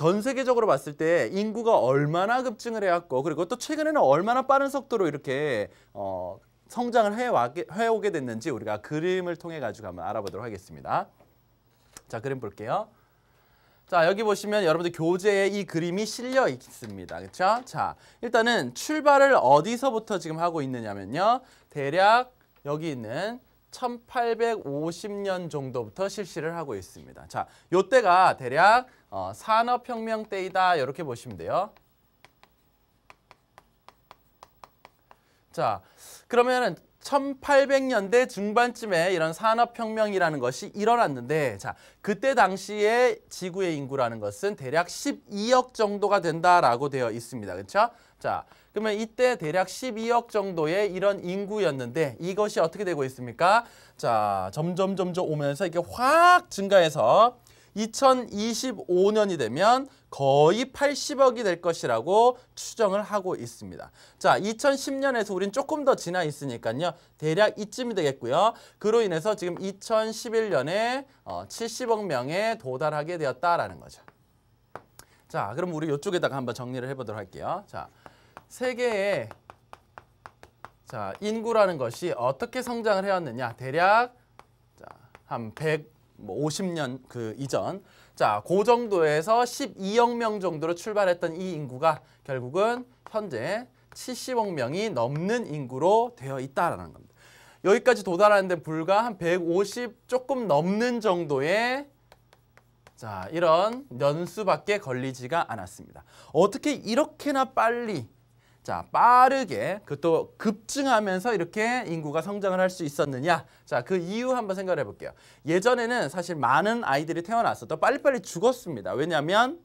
전 세계적으로 봤을 때 인구가 얼마나 급증을 해왔고 그리고 또 최근에는 얼마나 빠른 속도로 이렇게 성장을 해오게 됐는지 우리가 그림을 통해 가지고 한번 알아보도록 하겠습니다. 자, 그림 볼게요. 자, 여기 보시면 여러분들 교재에 이 그림이 실려 있습니다. 그렇죠? 자, 일단은 출발을 어디서부터 지금 하고 있느냐면요. 대략 여기 있는 1850년 정도부터 실시를 하고 있습니다. 자, 요때가 대략 산업혁명 때이다. 이렇게 보시면 돼요. 자, 그러면은 1800년대 중반쯤에 이런 산업혁명이라는 것이 일어났는데, 자, 그때 당시에 지구의 인구라는 것은 대략 12억 정도가 된다라고 되어 있습니다. 그렇죠? 자, 그러면 이때 대략 12억 정도의 이런 인구였는데 이것이 어떻게 되고 있습니까? 자, 점점 오면서 이게 확 증가해서 2025년이 되면 거의 80억이 될 것이라고 추정을 하고 있습니다. 자, 2010년에서 우린 조금 더 지나 있으니까요. 대략 이쯤이 되겠고요. 그로 인해서 지금 2011년에 70억 명에 도달하게 되었다라는 거죠. 자, 그럼 우리 이쪽에다가 한번 정리를 해보도록 할게요. 자, 세계의 인구라는 것이 어떻게 성장을 해왔느냐. 대략 한 150년 그 이전, 자, 그 정도에서 12억 명 정도로 출발했던 이 인구가 결국은 현재 70억 명이 넘는 인구로 되어 있다라는 겁니다. 여기까지 도달하는데 불과 한 150 조금 넘는 정도의 자, 이런 년수밖에 걸리지가 않았습니다. 어떻게 이렇게나 빨리 자, 빠르게 그것도 급증하면서 이렇게 인구가 성장을 할 수 있었느냐? 자, 그 이유 한번 생각을 해볼게요. 예전에는 사실 많은 아이들이 태어났어도 빨리빨리 죽었습니다. 왜냐하면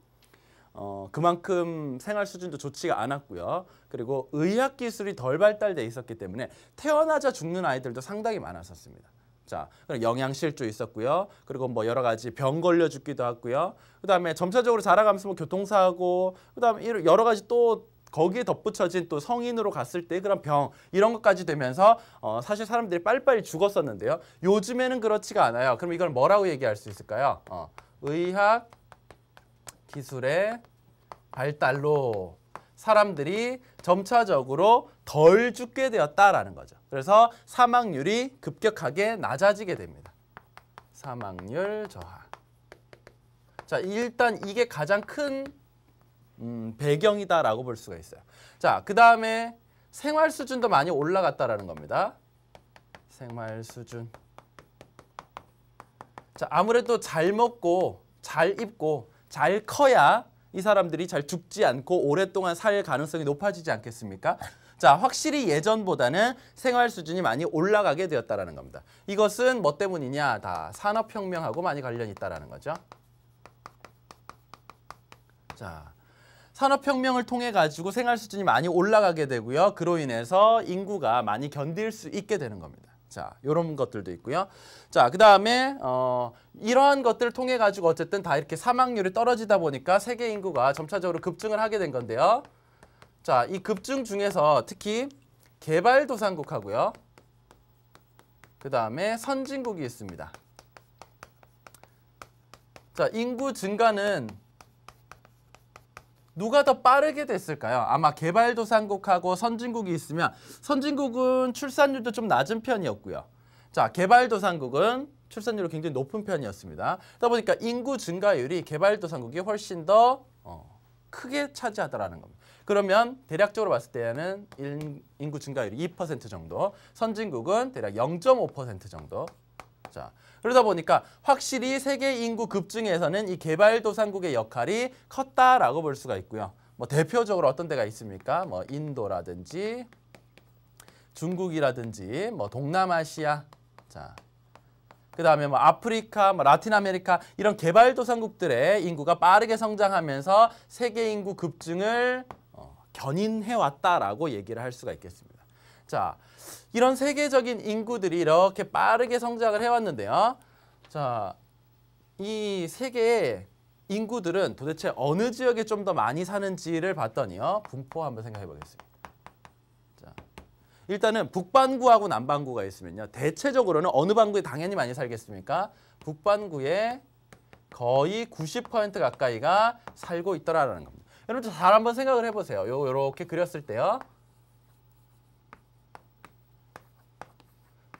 그만큼 생활 수준도 좋지가 않았고요. 그리고 의학 기술이 덜 발달돼 있었기 때문에 태어나자 죽는 아이들도 상당히 많았었습니다. 자, 영양실조 있었고요. 그리고 뭐 여러 가지 병 걸려 죽기도 하고요. 그다음에 점차적으로 자라가면서 뭐 교통사고, 그다음에 여러 가지 또 거기에 덧붙여진 또 성인으로 갔을 때 그런 병 이런 것까지 되면서 사실 사람들이 빨리빨리 죽었었는데요. 요즘에는 그렇지가 않아요. 그럼 이걸 뭐라고 얘기할 수 있을까요? 의학 기술의 발달로 사람들이 점차적으로 덜 죽게 되었다라는 거죠. 그래서 사망률이 급격하게 낮아지게 됩니다. 사망률 저하. 자, 일단 이게 가장 큰 배경이다라고 볼 수가 있어요. 자, 그 다음에 생활 수준도 많이 올라갔다라는 겁니다. 생활 수준. 자, 아무래도 잘 먹고 잘 입고 잘 커야 이 사람들이 잘 죽지 않고 오랫동안 살 가능성이 높아지지 않겠습니까? 자, 확실히 예전보다는 생활 수준이 많이 올라가게 되었다라는 겁니다. 이것은 뭐 때문이냐? 다 산업혁명하고 많이 관련이 있다라는 거죠. 자, 산업혁명을 통해 가지고 생활 수준이 많이 올라가게 되고요. 그로 인해서 인구가 많이 견딜 수 있게 되는 겁니다. 자, 이런 것들도 있고요. 자, 그 다음에 이러한 것들을 통해 가지고 어쨌든 다 이렇게 사망률이 떨어지다 보니까 세계 인구가 점차적으로 급증을 하게 된 건데요. 자, 이 급증 중에서 특히 개발도상국하고요. 그 다음에 선진국이 있습니다. 자, 인구 증가는 누가 더 빠르게 됐을까요? 아마 개발도상국하고 선진국이 있으면 선진국은 출산율도 좀 낮은 편이었고요. 자, 개발도상국은 출산율이 굉장히 높은 편이었습니다. 그러다 보니까 인구 증가율이 개발도상국이 훨씬 더 크게 차지하더라는 겁니다. 그러면 대략적으로 봤을 때는 인구 증가율이 2% 정도, 선진국은 대략 0.5% 정도. 자, 그러다 보니까 확실히 세계 인구 급증에서는 이 개발도상국의 역할이 컸다라고 볼 수가 있고요. 뭐 대표적으로 어떤 데가 있습니까? 뭐 인도라든지 중국이라든지 뭐 동남아시아, 자, 그 다음에 뭐 아프리카, 뭐 라틴 아메리카 이런 개발도상국들의 인구가 빠르게 성장하면서 세계 인구 급증을 견인해 왔다라고 얘기를 할 수가 있겠습니다. 자, 이런 세계적인 인구들이 이렇게 빠르게 성장을 해왔는데요. 자, 이 세계의 인구들은 도대체 어느 지역에 좀 더 많이 사는지를 봤더니요. 분포 한번 생각해 보겠습니다. 자, 일단은 북반구하고 남반구가 있으면요. 대체적으로는 어느 반구에 당연히 많이 살겠습니까? 북반구에 거의 90% 가까이가 살고 있더라라는 겁니다. 여러분 잘 한번 생각을 해보세요. 요렇게 그렸을 때요.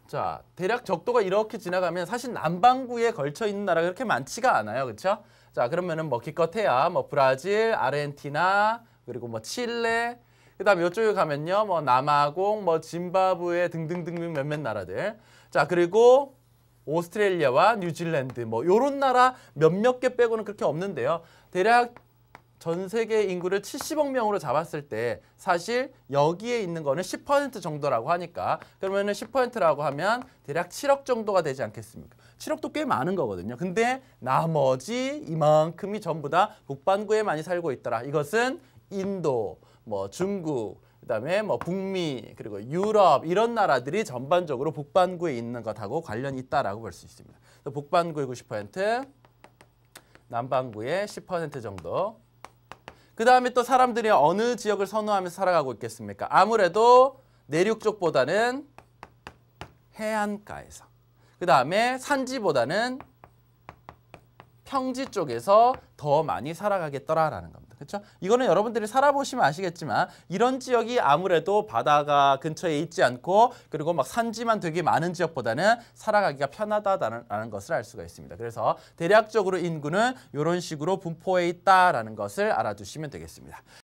자, 대략 적도가 이렇게 지나가면 사실 남반구에 걸쳐 있는 나라가 그렇게 많지가 않아요. 그렇죠? 자, 그러면은 뭐 기껏해야 뭐 브라질, 아르헨티나, 그리고 뭐 칠레, 그다음에 이쪽에 가면요. 뭐 남아공, 뭐 짐바브웨 등등등 몇몇 나라들. 자, 그리고 오스트레일리아와 뉴질랜드 뭐 요런 나라 몇몇 개 빼고는 그렇게 없는데요. 대략 전 세계 인구를 70억 명으로 잡았을 때 사실 여기에 있는 거는 10% 정도라고 하니까 그러면은 10%라고 하면 대략 7억 정도가 되지 않겠습니까? 7억도 꽤 많은 거거든요. 근데 나머지 이만큼이 전부 다 북반구에 많이 살고 있더라. 이것은 인도, 뭐 중국, 그다음에 뭐 북미, 그리고 유럽 이런 나라들이 전반적으로 북반구에 있는 것하고 관련이 있다라고 볼 수 있습니다. 북반구의 90%, 남반구의 10% 정도. 그 다음에 또 사람들이 어느 지역을 선호하면서 살아가고 있겠습니까? 아무래도 내륙 쪽보다는 해안가에서. 그 다음에 산지보다는 평지 쪽에서 더 많이 살아가겠더라라는 겁니다. 그렇죠? 이거는 여러분들이 살아보시면 아시겠지만 이런 지역이 아무래도 바다가 근처에 있지 않고 그리고 막 산지만 되게 많은 지역보다는 살아가기가 편하다라는 것을 알 수가 있습니다. 그래서 대략적으로 인구는 이런 식으로 분포해 있다라는 것을 알아두시면 되겠습니다.